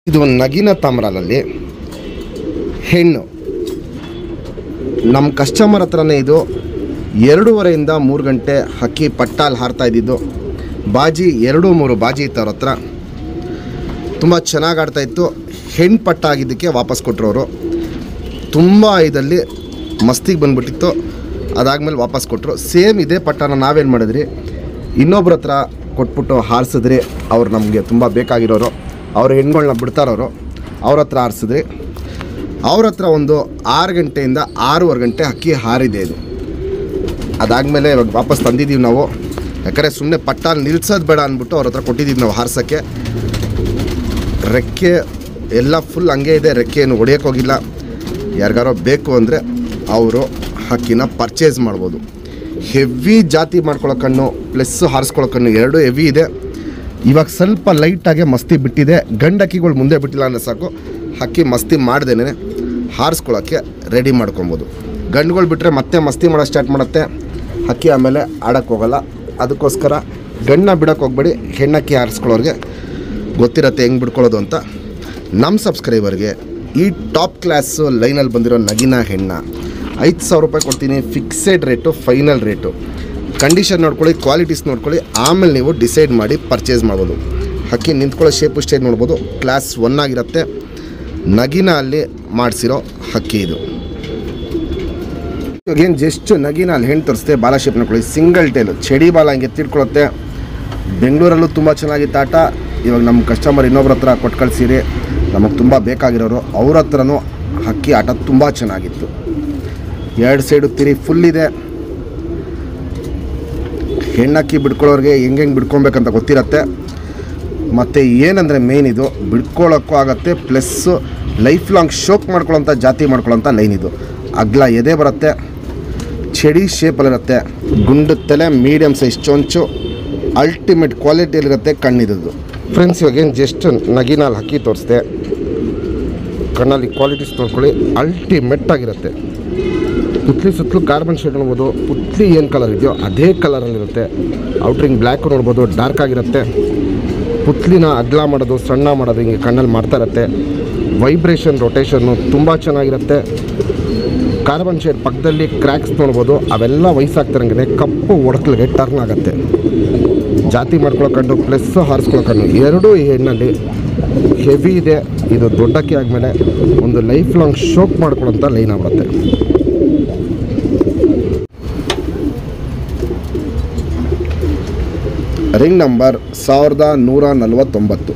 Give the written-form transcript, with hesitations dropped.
ಇದು ನಗಿನ ತಾಮ್ರದಲ್ಲಿ ಹೆಣ್ಣು ನಮ್ಮ ಕಸ್ಟಮರ್ ಹತ್ರನೇ ಇದು 2:30 ಇಂದ 3 ಗಂಟೆ ಹಕ್ಕಿ ಪಟ್ಟಾಲ್ ಹಾರ್ತಾ ಇದ್ದಿದ್ದು. ಬಾಜಿ 2-3 ಬಾಜಿ ಇತ್ತು ಅವ್ರ ಹತ್ರ. ತುಂಬ ಚೆನ್ನಾಗಿ ಆಡ್ತಾಯಿತ್ತು. ಹೆಣ್ಣು ಪಟ್ಟ ಆಗಿದ್ದಕ್ಕೆ ವಾಪಸ್ ಕೊಟ್ಟರು ಅವರು. ತುಂಬ ಇದರಲ್ಲಿ ಮಸ್ತಿಗೆ ಬಂದುಬಿಟ್ಟಿತ್ತು. ಅದಾದಮೇಲೆ ವಾಪಸ್ ಕೊಟ್ಟರು. ಸೇಮ್ ಇದೇ ಪಟ್ಟನ ನಾವೇನು ಮಾಡಿದ್ರಿ, ಇನ್ನೊಬ್ರ ಹತ್ರ ಕೊಟ್ಬಿಟ್ಟು ಹಾರಿಸಿದ್ರಿ. ಅವ್ರು ನಮಗೆ ತುಂಬ ಬೇಕಾಗಿರೋರು, ಅವ್ರ ಹೆಣ್ಗಳನ್ನ ಬಿಡ್ತಾರವರು, ಅವ್ರ ಹತ್ರ ಹಾರಿಸಿದ್ರಿ. ಅವ್ರ ಹತ್ರ ಒಂದು 6 ಗಂಟೆಯಿಂದ 6:15 ಗಂಟೆ ಹಕ್ಕಿ ಹಾರಿದೆ ಇದು. ಅದಾದಮೇಲೆ ಇವಾಗ ವಾಪಸ್ ತಂದಿದ್ದೀವಿ ನಾವು. ಯಾಕಂದರೆ ಸುಮ್ಮನೆ ಪಟ್ಟಾಲ್ ನಿಲ್ಸೋದು ಬೇಡ ಅಂದ್ಬಿಟ್ಟು ಅವ್ರ ಹತ್ರ ಕೊಟ್ಟಿದ್ದೀವಿ ನಾವು ಹಾರ್ಸೋಕ್ಕೆ. ರೆಕ್ಕೆ ಎಲ್ಲ ಫುಲ್ ಹಂಗೆ ಇದೆ, ರೆಕ್ಕೆ ಏನು ಹೊಡೆಯೋಕ್ಕೆ ಹೋಗಿಲ್ಲ. ಯಾರಿಗಾರೋ ಬೇಕು ಅಂದರೆ ಅವರು ಹಕ್ಕಿನ ಪರ್ಚೇಸ್ ಮಾಡ್ಬೋದು. ಹೆವಿ ಜಾತಿ ಮಾಡ್ಕೊಳ್ಳೋಕಣ್ಣು ಪ್ಲಸ್ ಹಾರಿಸ್ಕೊಳ್ಳೋಕಣ್ಣು ಎರಡೂ ಹೆವಿ ಇದೆ. ಇವಾಗ ಸ್ವಲ್ಪ ಲೈಟಾಗೆ ಮಸ್ತಿ ಬಿಟ್ಟಿದೆ. ಗಂಡು ಹಕ್ಕಿಗಳು ಮುಂದೆ ಬಿಟ್ಟಿಲ್ಲ ಅಂದರೆ ಸಾಕು, ಹಕ್ಕಿ ಮಸ್ತಿ ಮಾಡ್ದೇನೆ ಹಾರಿಸ್ಕೊಳ್ಳೋಕ್ಕೆ ರೆಡಿ ಮಾಡ್ಕೊಬೋದು. ಗಂಡುಗಳು ಬಿಟ್ಟರೆ ಮತ್ತೆ ಮಸ್ತಿ ಮಾಡೋಕ್ಕೆ ಸ್ಟಾರ್ಟ್ ಮಾಡುತ್ತೆ ಹಕ್ಕಿ, ಆಮೇಲೆ ಆಡೋಕ್ಕೆ ಹೋಗೋಲ್ಲ. ಅದಕ್ಕೋಸ್ಕರ ಗಂಡನ್ನ ಬಿಡೋಕ್ಕೆ ಹೋಗ್ಬೇಡಿ. ಹೆಣ್ಣಕ್ಕಿ ಹಾರಿಸ್ಕೊಳ್ಳೋರಿಗೆ ಗೊತ್ತಿರತ್ತೆ ಹೆಂಗೆ ಬಿಡ್ಕೊಳ್ಳೋದು ಅಂತ. ನಮ್ಮ ಸಬ್ಸ್ಕ್ರೈಬರ್ಗೆ ಈ ಟಾಪ್ ಕ್ಲಾಸು ಲೈನಲ್ಲಿ ಬಂದಿರೋ ನಗಿನ ಹೆಣ್ಣ 5,000 ರೂಪಾಯಿ ಕೊಡ್ತೀನಿ. Fixed rate, final rate. Condition ನೋಡ್ಕೊಳ್ಳಿ, ಕ್ವಾಲಿಟೀಸ್ ನೋಡ್ಕೊಳ್ಳಿ, ಆಮೇಲೆ ನೀವು ಡಿಸೈಡ್ ಮಾಡಿ ಪರ್ಚೇಸ್ ಮಾಡ್ಬೋದು. ಹಕ್ಕಿ ನಿಂತ್ಕೊಳ್ಳೋ ಶೇಪು ಸ್ಟೇಜ್ ನೋಡ್ಬೋದು. ಕ್ಲಾಸ್ 1 ಆಗಿರುತ್ತೆ. ನಗಿನ ಅಲ್ಲಿ ಮಾಡಿಸಿರೋ ಹಕ್ಕಿ ಇದು. ಇವಾಗೇನು ಜಸ್ಟ್ ನಗಿನ ಅಲ್ಲಿ ಹೆಣ್ಣು ತೋರಿಸ್ತೆ. ಬಾಲ ಶೇಪ್ ನೋಡ್ಕೊಳ್ಳಿ, ಸಿಂಗಲ್ ಟೇಲು, ಚಡಿ ಬಾಲ ಹಿಂಗೆ ಎತ್ತಿಟ್ಕೊಳ್ಳುತ್ತೆ. ಬೆಂಗಳೂರಲ್ಲೂ ತುಂಬ ಚೆನ್ನಾಗಿತ್ತು ಆಟ. ಇವಾಗ ನಮ್ಮ ಕಸ್ಟಮರ್ ಇನ್ನೊಬ್ರ ಹತ್ರ ಕೊಟ್ಟು ಕಳಿಸಿರಿ, ನಮಗೆ ತುಂಬ ಬೇಕಾಗಿರೋರು. ಅವ್ರ ಹತ್ರನೂ ಹಕ್ಕಿ ಆಟ ತುಂಬ ಚೆನ್ನಾಗಿತ್ತು. 2 ಸೈಡು ತಿರಿ ಫುಲ್ ಇದೆ. ಹೆಣ್ಣಕ್ಕಿ ಬಿಡ್ಕೊಳ್ಳೋರಿಗೆ ಹೆಂಗೆ ಬಿಡ್ಕೊಬೇಕಂತ ಗೊತ್ತಿರತ್ತೆ. ಮತ್ತು ಏನಂದರೆ ಮೇನ್ ಇದು ಬಿಡ್ಕೊಳ್ಳೋಕ್ಕೂ ಆಗುತ್ತೆ, ಪ್ಲಸ್ಸು ಲೈಫ್ ಲಾಂಗ್ ಶೋಕ್ ಮಾಡ್ಕೊಳ್ಳೋಂಥ ಜಾತಿ ಮಾಡ್ಕೊಳ್ಳೋಂಥ ಲೈನ್ ಇದು. ಅಗ್ಲ ಎದೆ ಬರುತ್ತೆ, ಚಡಿ ಶೇಪಲ್ಲಿರುತ್ತೆ, ಗುಂಡು ತಲೆ, ಮೀಡಿಯಮ್ ಸೈಜ್ ಚೊಂಚು, ಅಲ್ಟಿಮೇಟ್ ಕ್ವಾಲಿಟಿಯಲ್ಲಿರುತ್ತೆ ಕಣ್ಣಿದ್ದು. ಫ್ರೆಂಡ್ಸ್ ಇವಾಗೇನು ಜಸ್ಟ್ ನಗಿನಲ್ಲಿ ಹಕ್ಕಿ ತೋರಿಸ್ದೆ. ಕಣ್ಣಲ್ಲಿ ಕ್ವಾಲಿಟೀಸ್ ನೋಡ್ಕೊಳ್ಳಿ, ಅಲ್ಟಿಮೇಟ್ ಆಗಿರುತ್ತೆ. ಪುತ್ಲಿ ಸುತ್ತಲೂ ಕಾರ್ಬನ್ ಶೇಡ್ ನೋಡ್ಬೋದು. ಪುತ್ಲಿ ಏನು ಕಲರ್ ಇದೆಯೋ ಅದೇ ಕಲರಲ್ಲಿರುತ್ತೆ. ಔಟ್ರಿಂಗ್ ಬ್ಲ್ಯಾಕು ನೋಡ್ಬೋದು, ಡಾರ್ಕ್ ಆಗಿರುತ್ತೆ. ಪುತ್ಲಿನ ಅಗ್ಲ ಮಾಡೋದು, ಸಣ್ಣ ಮಾಡೋದು ಹಿಂಗೆ ಕಣ್ಣಲ್ಲಿ ಮಾಡ್ತಾ ಇರುತ್ತೆ. ವೈಬ್ರೇಷನ್, ರೊಟೇಷನ್ನು ತುಂಬ ಚೆನ್ನಾಗಿರುತ್ತೆ. ಕಾರ್ಬನ್ ಶೇಡ್ ಪಕ್ಕದಲ್ಲಿ ಕ್ರ್ಯಾಕ್ಸ್ ನೋಡ್ಬೋದು. ಅವೆಲ್ಲ ವಯಸ್ಸಾಗ್ತಿರಂಗೆ ಕಪ್ಪು ಒಡಕಲಿಗೆ ಟರ್ನ್ ಆಗುತ್ತೆ. ಜಾತಿ ಮಾಡ್ಕೊಳಕಂಡು ಪ್ಲಸ್ ಹಾರಿಸ್ಕೊಳಕಂಡು ಎರಡೂ ಈ ಹೆಣ್ಣಲ್ಲಿ ಹೆವಿ ಇದೆ. ಇದು ದೊಡ್ಡಕ್ಕೆ ಆದಮೇಲೆ ಒಂದು ಲೈಫ್ ಲಾಂಗ್ ಶೋಕ್ ಮಾಡ್ಕೊಳ್ಳೋಂಥ ಲೈನ್ ಆಗ್ಬಿಡುತ್ತೆ. Ring number 1149.